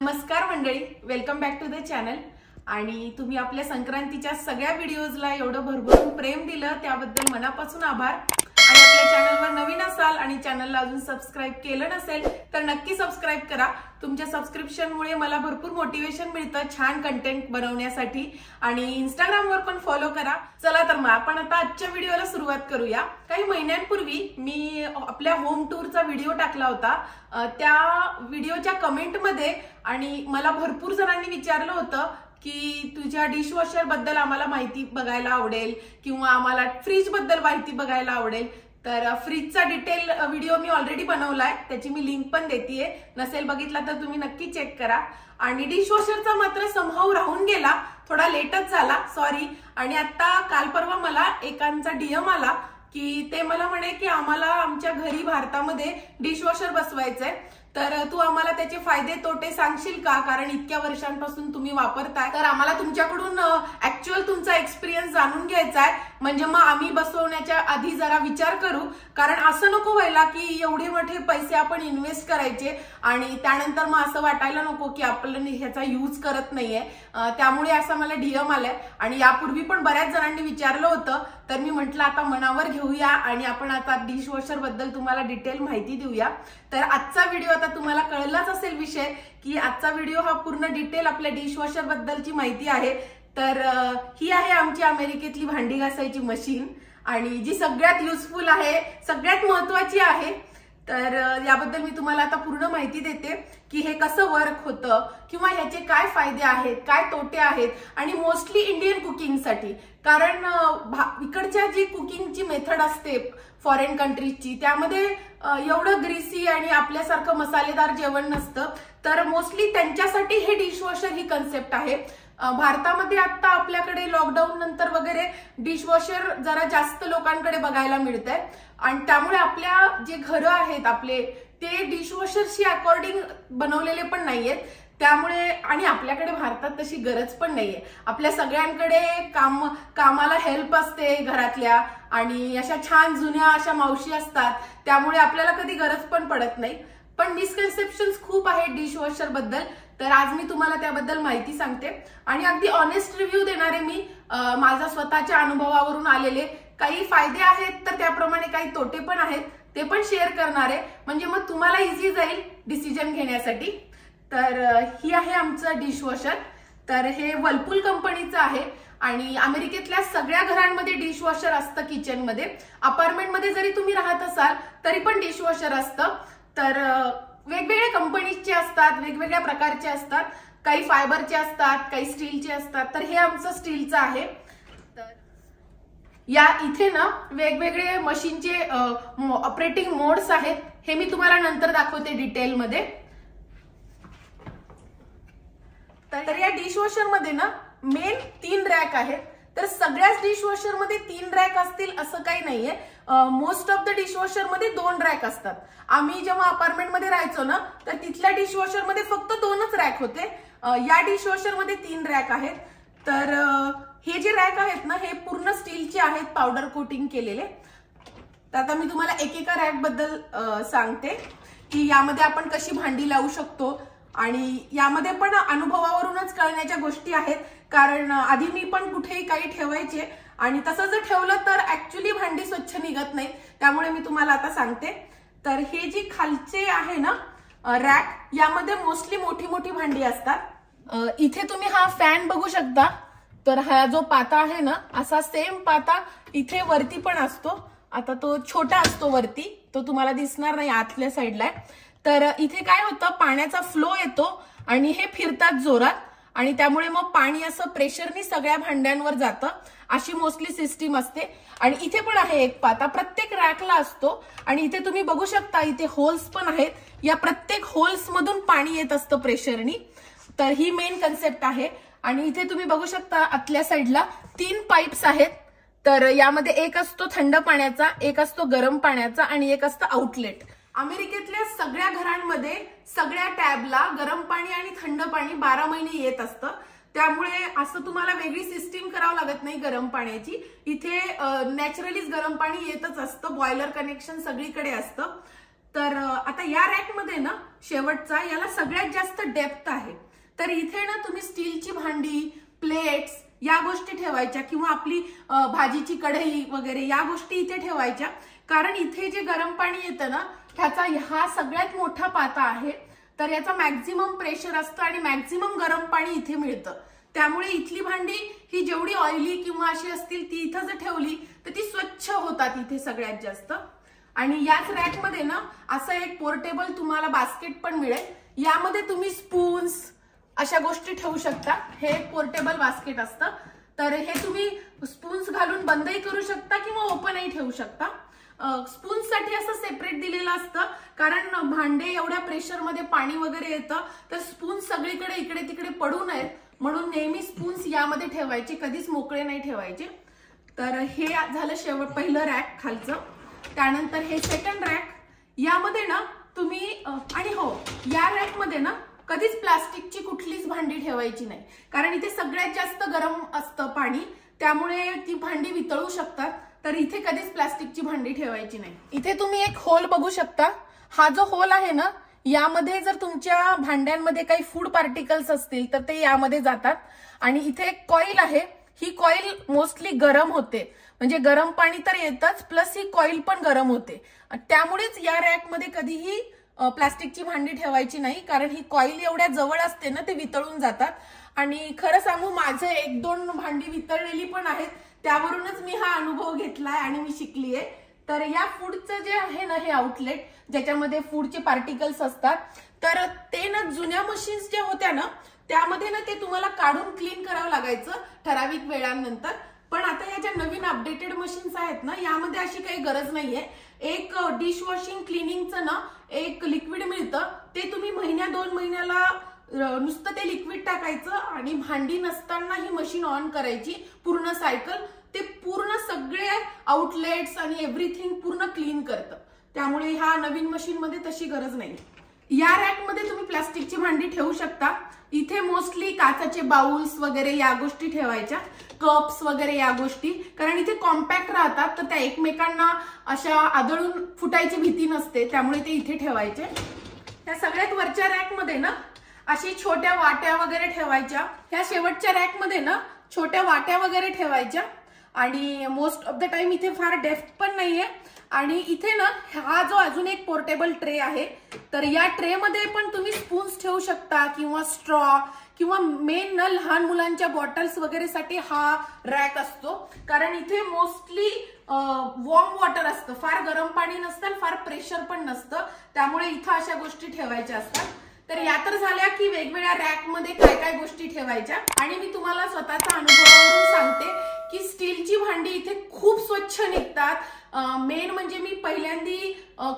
नमस्कार मंडळी, welcome back to the channel. आणि तुम्ही आपल्या संक्रांतीच्या सगळ्या व्हिडिओजला एवढं भरभरून प्रेम दिलं त्याबद्दल मनापासून आभार। आणि आपल्या चॅनलवर नवीन असाल आणि चॅनलला अजून सबस्क्राइब केलं नसेल तर नक्की सबस्क्राइब करा। तुमच्या सबस्क्रिप्शनमुळे मला भरपूर मोटिवेशन मिळतं छान कंटेंट बनवण्यासाठी। आणि इंस्टाग्रामवर पण फॉलो करा। चला तर मग आपण आता आजच्या व्हिडिओला सुरुवात करूया। काही महिन्यांपूर्वी मी आपल्या होम टूरचा व्हिडिओ टाकला होता। त्या व्हिडिओच्या कमेंटमध्ये आणि मला भरपूर जणांनी विचारलं होतं की तुझ्या डिशवॉशर बद्दल आम्हाला माहिती बघायला आवडेल किंवा आम्हाला फ्रीज बद्दल माहिती बघायला आवडेल। तर फ्रीजचा डिटेल व्हिडिओ मी ऑलरेडी बनवलाय, त्याची मी लिंक पण देतेय, नसेल बघितला तर तुम्ही नक्की चेक करा। आणि डिशवॉशरचा मात्र समहाऊ राहून गेला, थोडा लेटच झाला, सॉरी। आणि आता काल परवा मला एकांचा डीएम आला की ते मला म्हणे की आम्हाला आमच्या घरी भारतामध्ये डिशवॉशर बसवायचंय, तर तू आम्हाला त्याचे फायदे तोटे सांगशील का, कारण इतक्या वर्षांपासून तुम्ही वापरताय, तर आम्हाला तुमच्याकडून ऍक्च्युअल तुमचा एक्सपिरियन्स जाणून घ्यायचा आहे, म्हणजे मग आम्ही बसवण्याच्या आधी जरा विचार करू। कारण असं नको व्हायला की एवढे मोठे पैसे आपण इन्व्हेस्ट करायचे आणि त्यानंतर मग असं वाटायला नको की आपण ह्याचा यूज करत नाहीये। त्यामुळे असं मला डीएम आलंय आणि यापूर्वी पण बऱ्याच जणांनी विचारलं होतं, तर मी म्हटलं आता मनावर घेऊया आणि आपण आता डिशवॉशर बद्दल तुम्हाला डिटेल माहिती देऊया। तर आजचा व्हिडिओ आता तुम्हाला कळलाच असेल विषय की आजचा व्हिडिओ हा पूर्ण डिटेल आपल्या डिशवॉशर बद्दलची माहिती आहे। तर ही आहे आमची अमेरिकेतली भांडी घासायची मशीन आणि जी सगळ्यात युजफुल आहे, सगळ्यात महत्वाची आहे। तर याबद्दल मी तुम्हाला आता पूर्ण माहिती देते की हे कसं वर्क होतं किंवा ह्याचे काय फायदे आहेत, काय तोटे आहेत। आणि मोस्टली इंडियन कुकिंगसाठी, कारण इकडच्या जी कुकिंगची मेथड असते फॉरेन कंट्रीजची त्यामध्ये एवढं ग्रीसी आणि आपल्यासारखं मसालेदार जेवण नसतं, तर मोस्टली त्यांच्यासाठी हे डिशवॉशर ही कन्सेप्ट आहे। भारतामध्ये आता आपल्याकडे लॉकडाऊन नंतर वगैरे डिशवॉशर जरा जास्त लोकांकडे बघायला मिळतंय आणि त्यामुळे आपल्या जे घरं आहेत आपले ते डिशवॉशरशी अकॉर्डिंग बनवलेले पण नाहीयेत। त्यामुळे आणि आपल्याकडे भारतात तशी गरज पण नाहीये, आपल्या सगळ्यांकडे कामाला हेल्प असते घरातल्या आणि अशा छान जुन्या अशा मावशी असतात, त्यामुळे आपल्याला कधी गरज पण पडत नाही। पण मिसकन्सेप्शन्स खूप आहेत डिशवॉशर बद्दल, तर आज मी तुम्हाला त्याबद्दल माहिती सांगते आणि अगदी ऑनेस्ट रिव्ह्यू देणारे मी, माझ्या स्वतःच्या अनुभवावरून आलेले काही फायदे आहेत तर त्याप्रमाणे काही तोटे पण आहेत, ते पण शेअर करणार आहे, म्हणजे मग तुम्हाला इझी जाईल डिसिजन घेण्यासाठी। तर ही आहे आमचं डिशवॉशर। तर हे व्हर्लपूल कंपनीचं आहे आणि अमेरिकेतल्या सगळ्या घरांमध्ये डिशवॉशर असतं किचनमध्ये। अपार्टमेंटमध्ये जरी तुम्ही राहत असाल तरी पण डिशवॉशर असतं। तर वेगवेगळ्या कंपनीचे असतात, वेगवेगळ्या प्रकारचे असतात, काही फायबरचे असतात, काही स्टीलचे असतात। तर हे आमचं स्टीलचं आहे। तर या इथे ना वेगवेगळे मशीनचे ऑपरेटिंग मोड्स आहेत, हे मी तुम्हाला नंतर दाखवते डिटेलमध्ये। तर या डिशवॉशर मध्ये ना मेन 3 रॅक आहेत। तर सगळ्याच डिशवॉशर मध्ये 3 रॅक असतील असं काही नाहीये, मोस्ट ऑफ द डिशवॉशर मध्ये 2 रॅक असतात। आम्ही जेव्हा अपार्टमेंट मध्ये राहायचो ना तर तिथल्या डिशवॉशर मध्ये फक्त 2च रॅक होते, या डिशवॉशर मध्ये 3 रॅक आहेत। तर हे जे रॅक आहेत ना हे पूर्ण स्टीलचे आहेत, पावडर कोटिंग केलेले। तर आता मी तुम्हाला एकेका रॅक बद्दल सांगते की यामध्ये आपण कशी भांडी लावू शकतो आणि यामध्ये पण अनुभवावरूनच कळण्याच्या गोष्टी आहेत, कारण आधी मी पण कुठेही काही ठेवायचे आणि तसं जर ठेवलं तर ऍक्च्युअली भांडी स्वच्छ निघत नाही, त्यामुळे मी तुम्हाला आता सांगते। तर हे जी खालचे आहे ना रॅक, यामध्ये मोस्टली मोठी मोठी भांडी असतात। इथे तुम्ही हा फॅन बघू शकता, तर हा जो पाता आहे ना असा सेम पाता इथे वरती पण असतो। आता तो छोटा असतो वरती, तो तुम्हाला दिसणार नाही, आतल्या साईडला आहे। तर इथे काय होतं, पाण्याचा फ्लो येतो आणि हे फिरतात जोरात आणि त्यामुळे मग पाणी असं प्रेशरनी सगळ्या भांड्यांवर जातं, अशी मोस्टली सिस्टीम असते। आणि इथे पण आहे एक पाता, प्रत्येक रॅकला असतो आणि इथे तुम्ही बघू शकता इथे होल्स पण आहेत, या प्रत्येक होल्स मधून पाणी येत असतं प्रेशरनी। तर ही मेन कन्सेप्ट आहे। आणि इथे तुम्ही बघू शकता आतल्या साईडला 3 पाईप्स आहेत। तर यामध्ये एक असतो थंड पाण्याचा, एक असतो गरम पाण्याचा आणि एक असतं आउटलेट। अमेरिकेतल्या सगळ्या घरांमध्ये सगळ्या टॅबला गरम पाणी आणि थंड पाणी 12 महिने येत असतं, त्यामुळे असं तुम्हाला वेगळी सिस्टीम करावं लागत नाही गरम पाण्याची। इथे नॅचरलीच गरम पाणी येतच असतं, बॉयलर कनेक्शन सगळीकडे असतं। तर आता या रॅक मध्ये ना शेवटचा याला सगळ्यात जास्त डेप्थ आहे. तर इथे ना तुम्ही स्टीलची भांडी, प्लेट्स या गोष्टी ठेवायच्या किंवा आपली भाजीची कढई वगैरे या गोष्टी इथे ठेवायच्या. कारण इथे जे गरम पाणी येतं ना ह्याचा हा सगळ्यात मोठा पाता आहे. तर याचा मॅक्झिमम प्रेशर असतं आणि मॅक्झिमम गरम पाणी इथे मिळतं. त्यामुळे इथली भांडी ही जेवढी ऑइली किंवा अशी असतील ती इथं जर ठेवली तर ती स्वच्छ होतात इथे सगळ्यात जास्त. आणि याच रॅक मध्ये ना असं एक पोर्टेबल तुम्हाला बास्केट पण मिळेल. यामध्ये तुम्ही स्पून्स अशा गोष्टी ठेवू शकता. हे एक पोर्टेबल बास्केट असतं. तर हे तुम्ही स्पून्स घालून बंदही करू शकता किंवा ओपनही ठेवू शकता. स्पून्स साठी असं सेपरेट दिलेलं असतं कारण भांडे एवढ्या प्रेशर मध्ये पाणी वगैरे येतं तर स्पून्स सगळीकडे इकडे तिकडे पडू नयेत म्हणून नेहमी स्पून्स यामध्ये ठेवायचे, कधीच मोकळे नाही ठेवायचे. तर हे झालं शेवट पहिलं रॅक खालचं. त्यानंतर हे सेकंड रॅक. यामध्ये ना तुम्ही आणि हो या रॅक मध्ये ना कधीच प्लास्टिकची कुठलीच भांडी ठेवायची नाही कारण इथे सगळ्यात जास्त गरम असतं पाणी त्यामुळे ती भांडी वितळू शकतात. तर इथे कधीच प्लास्टिकची भांडी ठेवायची नाही. इथे तुम्ही एक होल बघू शकता. हा जो होल आहे ना यामध्ये जर तुमच्या भांड्यांमध्ये काही फूड पार्टिकल्स असतील तर ते यामध्ये जातात. आणि इथे एक कॉईल आहे. ही कॉईल मोस्टली गरम होते म्हणजे गरम पाणी तर येतच प्लस ही कॉईल पण गरम होते. त्यामुळेच या रॅक मध्ये कधीही प्लास्टिकची भांडी ठेवायची नाही कारण ही कॉईल एवढ्या जवळ असते ना ते वितळून जातात. आणि खरं सांगू माझे 1-2 भांडी वितळलेली पण आहेत. त्यावरूनच मी हा अनुभव घेतलाय आणि मी शिकलीये. तर या फूडचं जे आहे ना हे आउटलेट ज्याच्यामध्ये फूडचे पार्टिकल्स असतात तर ते ना जुन्या मशीन्स ज्या होत्या ना त्यामध्ये ना ते तुम्हाला काढून क्लीन करावं लागायचं ठराविक वेळानंतर. पण आता या ज्या नवीन अपडेटेड मशीन्स आहेत ना यामध्ये अशी काही गरज नाहीये. एक डिश वॉशिंग क्लिनिंगचं ना एक लिक्विड मिळतं. ते तुम्ही 1-2 महिन्याला नुसतं ते लिक्विड टाकायचं आणि भांडी नसताना ही मशीन ऑन करायची पूर्ण सायकल. ते पूर्ण सगळे आउटलेट्स आणि एव्हरीथिंग पूर्ण क्लीन करतं. त्यामुळे ह्या नवीन मशीन मध्ये तशी गरज नाही. या रॅक मध्ये तुम्ही प्लास्टिकची भांडी ठेवू शकता. इथे मोस्टली काचाचे बाउल्स वगैरे या गोष्टी ठेवायच्या, कप्स वगैरे या गोष्टी कारण इथे कॉम्पॅक्ट राहतात तर त्या एकमेकांना अशा आदळून फुटायची भीती नसते त्यामुळे ते इथे ठेवायचे. त्या सगळ्यात वरच्या रॅक मध्ये ना अशी छोट्या वाट्या वगैरे ठेवायच्या. ह्या शेवटच्या रॅक मध्ये ना छोट्या वाट्या वगैरे ठेवायच्या. आणि मोस्ट ऑफ द टाइम इथे फार डेप्थ पण नाहीये. आणि इथे ना हा जो अजून एक पोर्टेबल ट्रे आहे तर या ट्रे मध्ये पण तुम्ही स्पून्स ठेवू शकता किंवा स्ट्रॉ किंवा मेन न लहान मुलांच्या बॉटल्स वगैरे साठी हा रॅक असतो कारण इथे मोस्टली वॉर्म वॉटर असतं. फार गरम पाणी नसतं, फार प्रेशर पण नसतं त्यामुळे इथं अशा गोष्टी ठेवायच्या असतात. तर या तर झाल्या की वेगवेगळ्या रॅक मध्ये काय काय गोष्टी ठेवायच्या. आणि मी तुम्हाला स्वतःचा अनुभवावरून सांगते की स्टीलची भांडी इथे खूप स्वच्छ निघतात. मेन म्हणजे मी पहिल्यांदी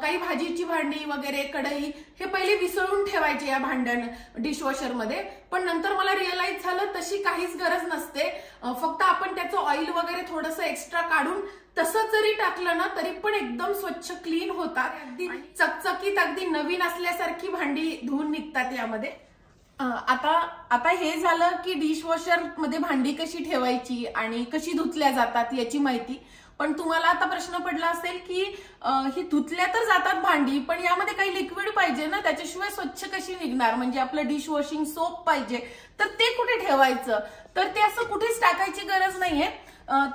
काही भाजीची भांडी वगैरे कढई हे पहिले विसळून ठेवायचे या भांड्यान डिशवॉशर मध्ये. पण नंतर मला रिअलाइज झालं तशी काहीच गरज नसते. फक्त आपण त्याचं ऑइल वगैरे थोडंसं एक्स्ट्रा काढून तसं जरी टाकलं ना तरी पण एकदम स्वच्छ क्लीन होतात. अगदी चकचकीत अगदी नवीन असल्यासारखी भांडी धुवून निघतात यामध्ये. आता हे झालं की डिशवॉशर मध्ये भांडी कशी ठेवायची आणि कशी धुतल्या जातात याची माहिती. पण तुम्हाला आता प्रश्न पडला असेल की ही धुतल्या तर जातात भांडी पण यामध्ये काही लिक्विड पाहिजे ना त्याच्याशिवाय स्वच्छ कशी निघणार म्हणजे आपलं डिश वॉशिंग सोप पाहिजे तर ते कुठे ठेवायचं. तर ते असं कुठेच टाकायची गरज नाहीये.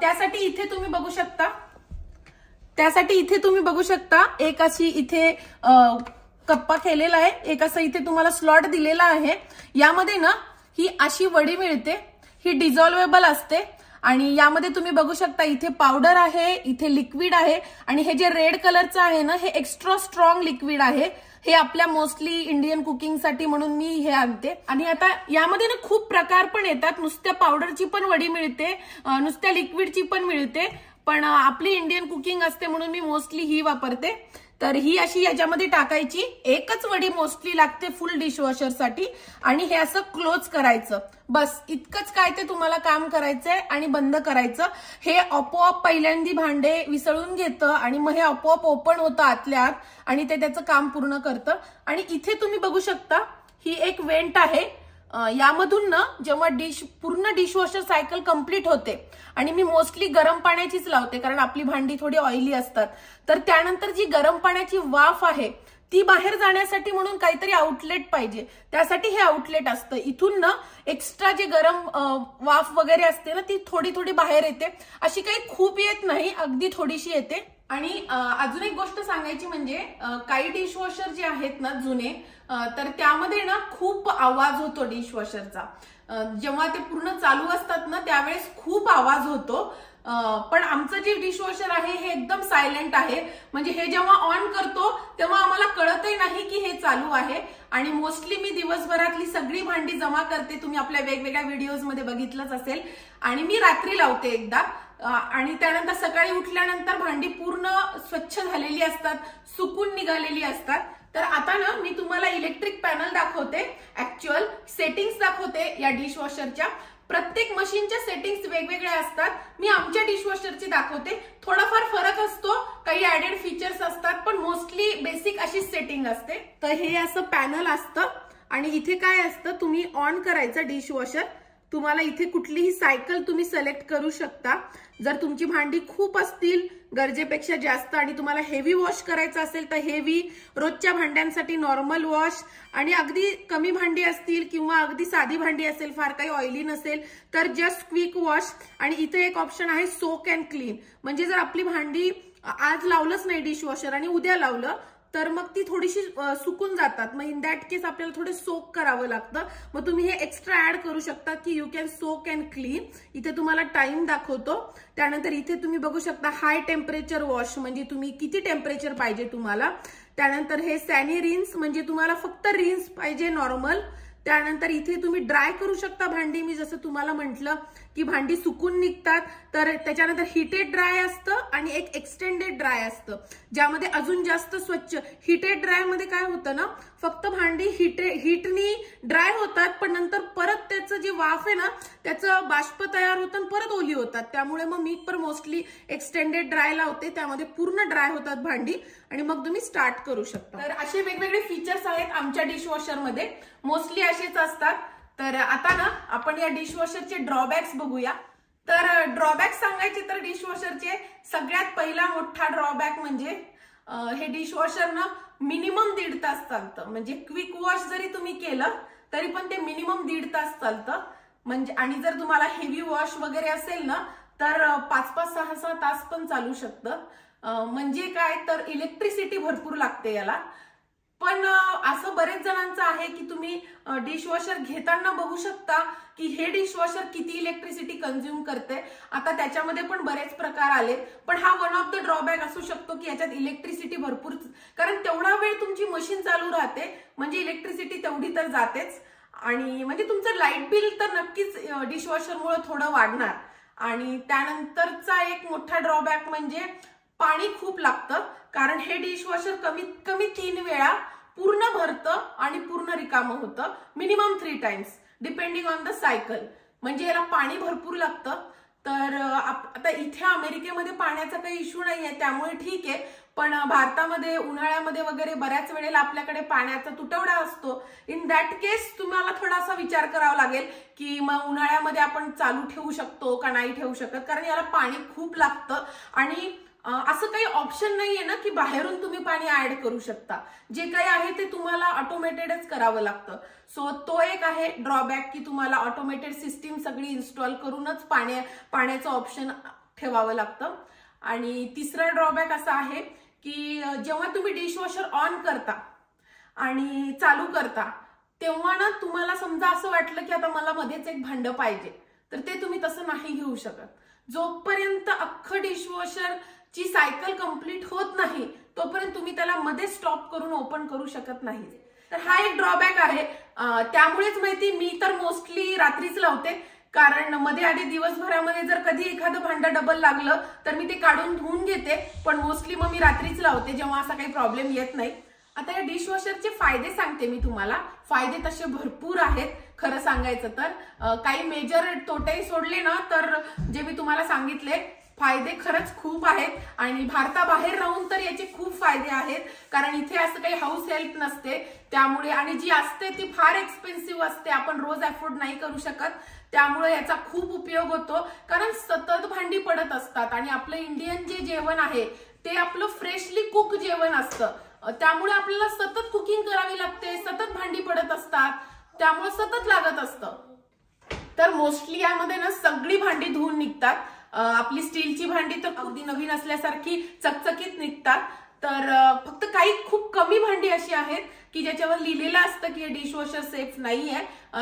त्यासाठी इथे तुम्ही बघू शकता एक अशी इथे कप्पा केलेला आहे. एक असं इथे तुम्हाला स्लॉट दिलेला आहे. यामध्ये ना ही अशी वडी मिळते. ही डिझॉल्वेबल असते आणि यामध्ये तुम्ही बघू शकता इथे पावडर आहे, इथे लिक्विड आहे आणि हे जे रेड कलरचं आहे ना हे एक्स्ट्रा स्ट्रॉंग लिक्विड आहे. हे आपल्या मोस्टली इंडियन कुकिंग साठी म्हणून मी हे आणते. आणि आता यामध्ये ना खूप प्रकार पण येतात. नुसत्या पावडरची पण वडी मिळते, नुसत्या लिक्विडची पण मिळते. पण आपली इंडियन कुकिंग असते म्हणून मी मोस्टली ही वापरते. तर ही अशी याच्यामध्ये टाकायची. एकच वडी मोस्टली लागते फुल डिशवॉशर साठी आणि हे असं क्लोज करायचं. बस इतकंच काय ते तुम्हाला काम करायचंय आणि बंद करायचं. हे आपोआप पहिल्यांदी भांडे विसळून घेतं आणि मग हे आपोआप ओपन होतं आतल्या आत आणि ते त्याचं काम पूर्ण करतं. आणि इथे तुम्ही बघू शकता ही एक वेंट आहे. यामधून ना जेव्हा पूर्ण डिशवॉशर सायकल कंप्लीट होते आणि मी मोस्टली गरम पाण्याचीच लावते कारण आपली भांडी थोडी ऑइली असतात, तर त्यानंतर जी गरम पाण्याची वाफ आहे ती बाहेर जाण्यासाठी म्हणून काहीतरी आउटलेट पाहिजे, त्यासाठी हे आउटलेट असतं. इथून ना एक्स्ट्रा जे गरम वाफ वगैरे असते ना ती थोडी थोडी बाहेर येते, अशी काही खूप येत नाही, अगदी थोडीशी येते. आणि अजून एक गोष्ट सांगायची म्हणजे काही डिशवॉशर जे आहेत ना जुने, तर त्यामध्ये ना खूप आवाज होतो डिशवॉशरचा. जेव्हा ते पूर्ण चालू असतात ना त्यावेळेस खूप आवाज होतो. पण आमचं जे डिशवॉशर आहे हे एकदम सायलेंट आहे, म्हणजे हे जेव्हा ऑन करतो तेव्हा आम्हाला कळतही नाही की हे चालू आहे. आणि मोस्टली मी दिवसभरातली सगळी भांडी जमा करते, तुम्ही आपल्या वेगवेगळ्या व्हिडिओज मध्ये बघितलंच असेल. आणि मी रात्री लावते एकदा, आणि त्यानंतर सकाळी उठल्यानंतर भांडी पूर्ण स्वच्छ झालेली असतात, सुकून निघालेली असतात. तर आता ना मी तुम्हाला इलेक्ट्रिक पॅनल दाखवते, ऍक्च्युअल सेटिंग्स दाखवते या डिशवॉशरच्या. प्रत्येक मशीनच्या सेटिंग्स वेगवेगळ्या असतात, मी आमच्या डिशवॉशरची दाखवते. थोडाफार फरक असतो, काही ऍडेड फीचर्स असतात, पण मोस्टली बेसिक अशी सेटिंग असते. तर हे असं पॅनल असतं आणि इथे काय असतं, तुम्ही ऑन करायचं डिशवॉशर. तुम्हाला इथे कुठलीही सायकल तुम्ही सिलेक्ट करू शकता. जर तुमची भांडी खूप असतील गरजेपेक्षा जास्त आणि तुम्हाला हेवी वॉश करायचं असेल तर हेवी, रोजच्या भांड्यांसाठी नॉर्मल वॉश, आणि अगदी कमी भांडी असतील किंवा अगदी साधी भांडी असेल, फार काही ऑइली नसेल तर जस्ट क्विक वॉश. आणि इथे एक ऑप्शन आहे सोक अँड क्लीन, म्हणजे जर आपली भांडी आज लावलंच नाही डिशवॉशर आणि उद्या लावलं तर मग ती थोडीशी सुकून जातात, मग इन दॅट केस आपल्याला थोडे सोक करावं लागतं. मग तुम्ही हे एक्स्ट्रा ऍड करू शकता की you can soak and clean. इथे तुम्हाला टाइम दाखवतो. त्यानंतर इथे तुम्ही बघू शकता हाय टेम्परेचर वॉश, म्हणजे तुम्ही किती टेम्परेचर पाहिजे तुम्हाला. त्यानंतर हे सॅनी रिन्स, म्हणजे तुम्हाला फक्त रिन्स पाहिजे नॉर्मल. त्यानंतर इथे तुम्ही ड्राय करू शकता भांडी, मी जसं तुम्हाला म्हटलं की भांडी सुकून निघतात. तर त्याच्यानंतर हिटेड ड्राय असतं आणि एक एक्सटेंडेड ड्राय असतं, ज्यामध्ये अजून जास्त स्वच्छ. हिटेड ड्राय मध्ये काय होतं ना, फक्त भांडी हिटनी ड्राय होतात, पण नंतर परत त्याचं जे वाफ आहे ना त्याचं बाष्प तयार होतं आणि परत ओली होतात. त्यामुळे मग मी पण मोस्टली एक्सटेंडेड ड्राय लावते, त्यामध्ये पूर्ण ड्राय होतात भांडी आणि मग तुम्ही स्टार्ट करू शकता. तर असे वेगवेगळे फीचर्स आहेत आमच्या डिशवॉशर मध्ये, मोस्टली असेच असतात. तर आता ना आपण या डिशवॉशरचे ड्रॉबॅक्स बघूया. तर ड्रॉबॅक्स सांगायचे तर डिशवॉशरचे सगळ्यात पहिला मोठा ड्रॉबॅक म्हणजे हे डिशवॉशर ना मिनिमम 1.5 तास चालतं. म्हणजे क्विक वॉश जरी तुम्ही केलं तरी पण ते मिनिमम 1.5 तास चालतं. म्हणजे आणि जर तुम्हाला हेवी वॉश वगैरे असेल ना तर 5-5, 6-6 तास पण चालू शकतं. म्हणजे काय तर इलेक्ट्रिसिटी भरपूर लागते याला. पण असं बरेच जणांचं आहे की तुम्ही डिशवॉशर घेताना बघू शकता की हे डिशवॉशर किती इलेक्ट्रिसिटी कंझ्युम करते. आता त्याच्यामध्ये पण बरेच प्रकार आले, पण हा वन ऑफ द ड्रॉबॅक असू शकतो की याच्यात इलेक्ट्रिसिटी भरपूर, कारण तेवढा वेळ तुमची मशीन चालू राहते म्हणजे इलेक्ट्रिसिटी तेवढी तर जातेच. आणि म्हणजे तुमचं लाईट बिल तर नक्कीच डिशवॉशरमुळे थोडं वाढणार. आणि त्यानंतरचा एक मोठा ड्रॉबॅक म्हणजे पाणी खूप लागतं, कारण हे डिशवॉशर कमीत कमी 3 वेळा पूर्ण भरतं आणि पूर्ण रिकामं होतं, minimum 3 times depending on the cycle. म्हणजे याला पाणी भरपूर लागतं. तर आता इथे अमेरिकेमध्ये पाण्याचा काही इश्यू नाहीये त्यामुळे ठीक आहे, पण भारतामध्ये उन्हाळ्यामध्ये वगैरे बऱ्याच वेळेला आपल्याकडे पाण्याचा तुटवडा असतो. इन दॅट केस तुम्हाला थोडासा विचार करावा लागेल की मग उन्हाळ्यामध्ये आपण चालू ठेवू शकतो का नाही ठेवू शकत, कारण याला पाणी खूप लागतं. आणि असं काही ऑप्शन नाहीये ना की बाहेरून तुम्ही पाणी ऍड करू शकता, जे काही आहे ते तुम्हाला ऑटोमेटेडच करावं लागतं. सो तो एक आहे ड्रॉबॅक की तुम्हाला ऑटोमेटेड सिस्टीम सगळी इन्स्टॉल करूनच पाण्याचं ऑप्शन ठेवावं लागतं. आणि तिसरा ड्रॉबॅक असा आहे की जेव्हा तुम्ही डिशवॉशर ऑन करता आणि चालू करता तेव्हा ना तुम्हाला समजा असं वाटलं की आता मला मध्येच एक भांडं पाहिजे, तर ते तुम्ही तसं नाही घेऊ शकत. जोपर्यंत अख्खं डिशवॉशर ची सायकल कंप्लीट होत नाही तोपर्यंत तुम्ही त्याला मध्ये स्टॉप करून ओपन करू शकत नाही. तर हा एक ड्रॉबॅक आहे. त्यामुळेच माहिती मी तर मोस्टली रात्रीच लावते, कारण मध्ये आधी दिवसभरामध्ये जर कधी एखादं भांडं डबल लागलं तर मी ते काढून धुवून घेते, पण मोस्टली मग मी रात्रीच लावते जेव्हा असा काही प्रॉब्लेम येत नाही. आता या डिशवॉशरचे फायदे सांगते मी तुम्हाला. फायदे तसे भरपूर आहेत खरं सांगायचं तर. काही मेजर तोटे सोडले ना तर जे मी तुम्हाला सांगितले फायदे खरंच खूप आहेत आणि भारताबाहेर राहून तर याचे खूप फायदे आहेत, कारण इथे असं काही हाऊस हेल्प नसते त्यामुळे, आणि जी असते ती फार एक्सपेन्सिव्ह असते, आपण रोज अफोर्ड नाही करू शकत, त्यामुळे याचा खूप उपयोग होतो. कारण सतत भांडी पडत असतात आणि आपलं इंडियन जे जेवण आहे ते आपलं फ्रेशली कुक जेवण असतं, त्यामुळे आपल्याला सतत कुकिंग करावी लागते, सतत भांडी पडत असतात, त्यामुळे सतत लागत असतं. तर मोस्टली यामध्ये ना सगळी भांडी धुवून निघतात. आपली स्टीलची भांडी तर अगदी नवीन असल्यासारखी चकचकीत निघतात. तर फक्त काही खूप कमी भांडी अशी आहेत की ज्याच्यावर लिहिलेलं असतं की हे डिशवॉशर सेफ नाहीये,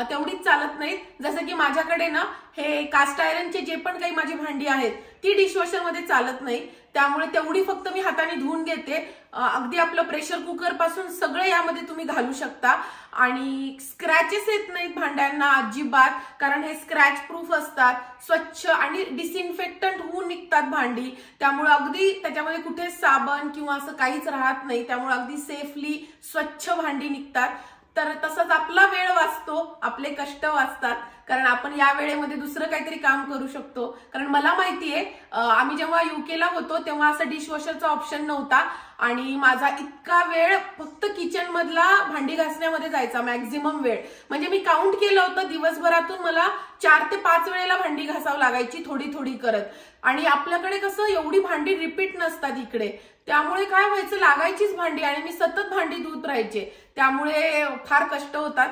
तेवढीच चालत नाहीत. जसं की माझ्याकडे ना हे कास्ट आयरनचे जे पण काही माझी भांडी आहेत ती डिशवॉशर मध्ये चालत नाही, त्यामुळे तेवढी फक्त मी हाताने धुवून घेते. अगदी आपलं प्रेशर कुकर पासून सगळं यामध्ये तुम्ही घालू शकता आणि स्क्रॅचेस येत नाहीत भांड्यांना अजिबात, कारण हे स्क्रॅच प्रूफ असतात, स्वच्छ आणि डिसइन्फेक्टंट होऊन निघतात भांडी, त्यामुळे अगदी त्याच्यामध्ये कुठे साबण किंवा असं काहीच राहत नाही, त्यामुळे अगदी सेफली स्वच्छ भांडी निघतात. तर तसंच आपला वेळ वाचतो, आपले कष्ट वाचतात, कारण आपण या वेळेमध्ये दुसरं काहीतरी काम करू शकतो. कारण मला माहितीये आम्ही जेव्हा युकेला होतो तेव्हा असं डिशवॉशरचा ऑप्शन नव्हता आणि माझा इतका वेळ फक्त किचन मधला भांडी घासण्यामध्ये जायचा, मॅक्झिमम वेळ. म्हणजे मी काउंट केलं होतं, दिवसभरातून मला 4 ते 5 वेळेला भांडी घासावं लागायची थोडी थोडी करत. आणि आपल्याकडे कसं एवढी भांडी रिपीट नसतात इकडे, त्यामुळे काय व्हायचं, लागायचीच भांडी आणि मी सतत भांडी धुत राहायचे, त्यामुळे फार कष्ट होतात,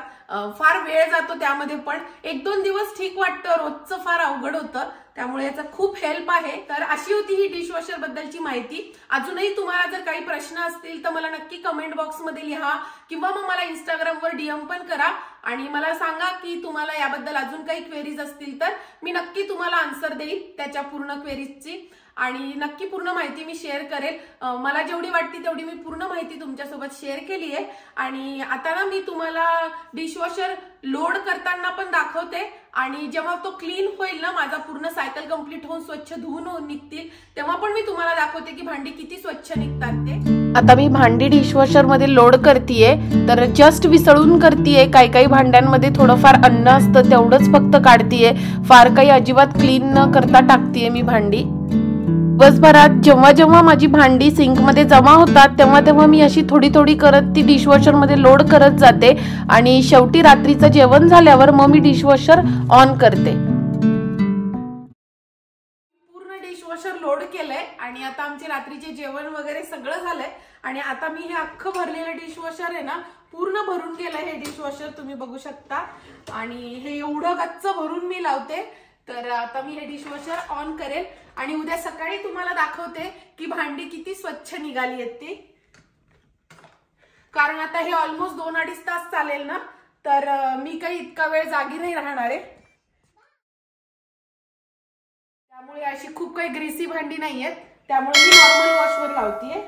फार वेळ जातो त्यामध्ये. पण 1-2 दिवस ठीक वाटतं, रोजचं फार अवघड होतं, त्यामुळे याचा खूप हेल्प आहे. तर अशी होती ही डिशवॉशर बद्दलची माहिती. अजूनही तुम्हाला जर काही प्रश्न असतील तर मला नक्की कमेंट बॉक्स मध्ये लिहा किंवा मग मला इंस्टाग्रामवर DM पण करा आणि मला सांगा की तुम्हाला याबद्दल अजून काही क्वेरीज असतील तर मी नक्की तुम्हाला आन्सर देईन त्याच्या पूर्ण क्वेरीजची आणि नक्की पूर्ण माहिती मी शेअर करेल. मला जेवढी वाटते तेवढी मी पूर्ण माहिती तुमच्यासोबत शेअर केली आहे. आणि आता ना मी तुम्हाला डिशवॉशर लोड करताना पण दाखवते आणि जेव्हा तो क्लीन होईल ना, माझा पूर्ण सायकल कंप्लीट होऊन स्वच्छ धुवून निघतील, तेव्हा पण मी तुम्हाला दाखवते की भांडी किती स्वच्छ निघतात ते. आता मी भांडी डिशवॉशर मध्ये लोड करतीये, तर जस्ट विसळून करतीये. काही भांड्यांमध्ये थोडंफार अन्न असतं तेवढंच फक्त काढतीये, फार काही अजिबात क्लीन न करता टाकतीये मी भांडी. दिवसभरात जेव्हा जेव्हा माझी भांडी सिंक मध्ये जमा होतात तेव्हा मी अशी थोडी करत ती डिशवॉशर मध्ये लोड करत जाते आणि शेवटी रात्रीचं जेवण झाल्यावर मग मी डिशवॉशर ऑन करते. पूर्ण डिशवॉशर लोड केलंय आणि आता आमचे रात्रीचे जेवण वगैरे सगळं झालंय आणि आता मी हे अख्खं भरलेलं डिशवॉशर आहे ना, पूर्ण भरून गेलंय हे डिशवॉशर, तुम्ही बघू शकता. आणि हे एवढं गच्च भरून मी लावते. तर आता मी हे डिशवॉशर ऑन करेल आणि उद्या सकाळी तुम्हाला दाखवते की भांडी किती स्वच्छ निघाली आहेत ती. कारण आता हे ऑलमोस्ट 2-2.5 तास चालेल ना, तर मी काही इतका वेळ जागी नाही राहणार आहे, त्यामुळे अशी खूप काही ग्रेसी भांडी नाहीयेत, त्यामुळे मी नॉर्मल वॉशवर लावतीये.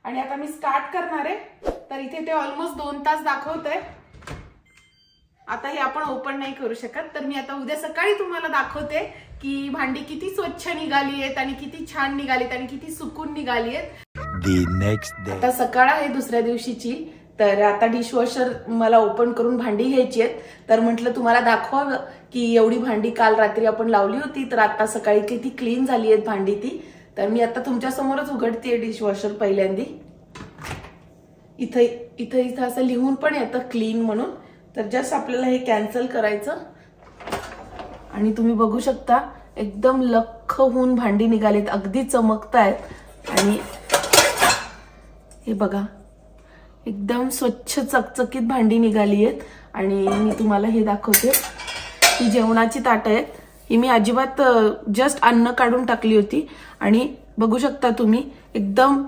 आणि आता मी स्टार्ट करणार आहे. तर इथे ते ऑलमोस्ट 2 तास दाखवतंय. आता हे आपण ओपन नाही करू शकत, तर मी आता उद्या सकाळी तुम्हाला दाखवते की भांडी किती स्वच्छ निघाली आहेत आणि किती छान निघालीत आणि किती सुकून निघाली आहेत. आता सकाळ आहे दुसऱ्या दिवशीची. तर आता डिशवॉशर मला ओपन करून भांडी घ्यायची आहेत, तर म्हटलं तुम्हाला दाखवावं की एवढी भांडी काल रात्री आपण लावली होती, तर आता सकाळी किती क्लीन झाली आहेत भांडी ती. तर मी आता तुमच्या समोरच उघडते डिशवॉशर पहिल्यांदी. इथं असं लिहून पण येतं क्लीन म्हणून, तर जस्ट आपल्याला हे कॅन्सल करायचं आणि तुम्ही बघू शकता एकदम लख्ख होऊन भांडी निघालीत, अगदी चमकतायत. आणि हे बघा एकदम स्वच्छ चकचकीत भांडी निघाली आहेत. आणि मी तुम्हाला हे दाखवते, ही जेवणाची ताटं आहेत, ही मी अजिबात जस्ट अन्न काढून टाकली होती आणि बघू शकता तुम्ही एकदम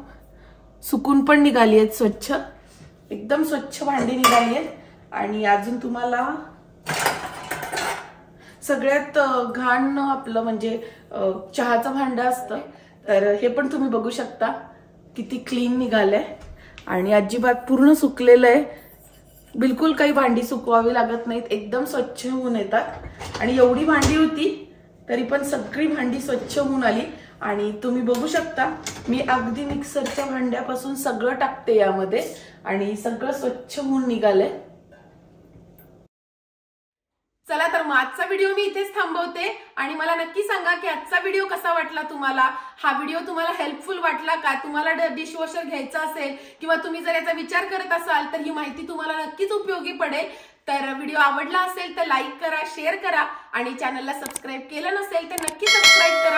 सुकून पण निघाली आहेत, स्वच्छ, एकदम स्वच्छ भांडी निघाली आहेत. आणि अजून तुम्हाला सगळ्यात घाण आपलं म्हणजे चहाचं भांडं असतं, तर हे पण तुम्ही बघू शकता किती क्लीन निघालंय आणि अजिबात पूर्ण सुकलेलं आहे. बिलकुल काही भांडी सुकवावी लागत नाहीत, एकदम स्वच्छ होऊन येतात. आणि एवढी भांडी होती तरी पण सगळी भांडी स्वच्छ होऊन आली. आणि तुम्ही बघू शकता मी अगदी मिक्सरच्या भांड्यापासून सगळं टाकते यामध्ये आणि सगळं स्वच्छ होऊन निघालंय. चला तर मग आजचा व्हिडिओ मी इथेच थांबवते आणि मला नक्की सांगा की आजचा व्हिडिओ कसा वाटला तुम्हाला. हा व्हिडिओ तुम्हाला हेल्पफुल वाटला का? तुम्हाला डिशवॉशर घ्यायचा असेल किंवा तुम्ही जर याचा विचार करत असाल तर ही माहिती तुम्हाला नक्कीच उपयोगी पडेल. तर व्हिडिओ आवडला असेल तर लाईक करा, शेअर करा आणि चॅनलला सबस्क्राईब केलं नसेल तर नक्की सबस्क्राईब करा.